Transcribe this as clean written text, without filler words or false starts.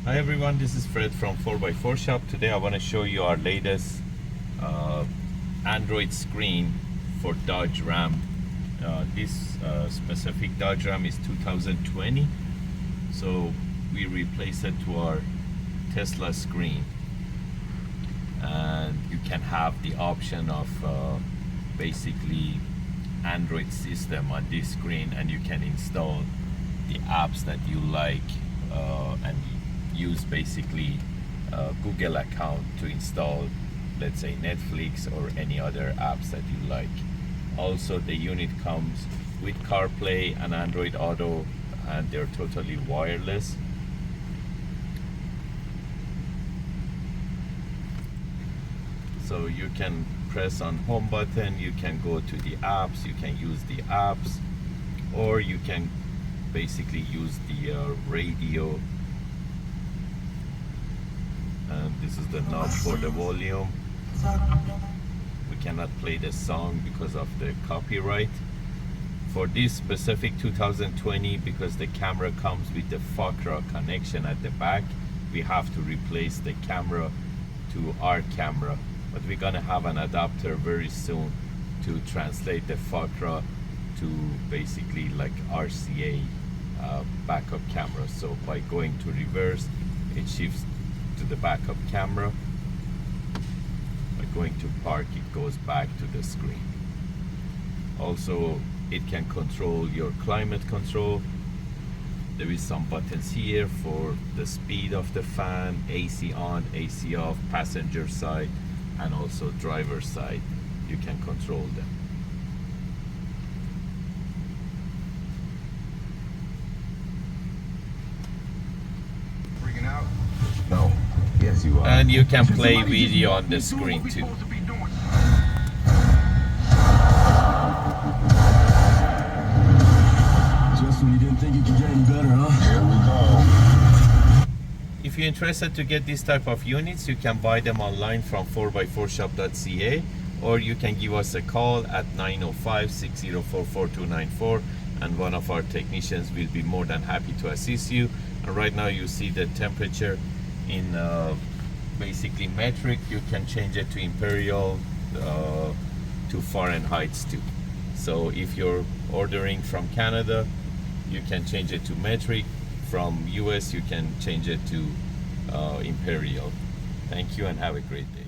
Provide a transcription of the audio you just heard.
Hi everyone, this is Fred from 4x4Shop. Today I want to show you our latest Android screen for Dodge Ram. This specific Dodge Ram is 2020, so we replaced it to our Tesla screen, and you can have the option of basically Android system on this screen, and you can install the apps that you like and use basically a Google account to install, let's say, Netflix or any other apps that you like. Also, the unit comes with CarPlay and Android Auto, and they're totally wireless. So you can press on home button, you can go to the apps, you can use the apps, or you can basically use the radio. And this is the knob for the volume. We cannot play the song because of the copyright. For this specific 2020, because the camera comes with the 4x4 connection at the back, we have to replace the camera to our camera. But we're gonna have an adapter very soon to translate the 4x4 to basically like RCA backup camera. So by going to reverse, it shifts to the backup camera. By going to park, it goes back to the screen. Also, it can control your climate control. There is some buttons here for the speed of the fan, AC on, AC off, passenger side, and also driver side. You can control them. Freaking out? No. Yes, you are. And you can play video on the screen too. Justin, you didn't think it could get any better, huh? Here we go. If you're interested to get this type of units, you can buy them online from 4x4shop.ca, or you can give us a call at 905-604-4294, and one of our technicians will be more than happy to assist you. And right now you see the temperature in basically metric. You can change it to imperial, to Fahrenheit too. So if you're ordering from Canada, you can change it to metric. From US, you can change it to imperial. Thank you and have a great day.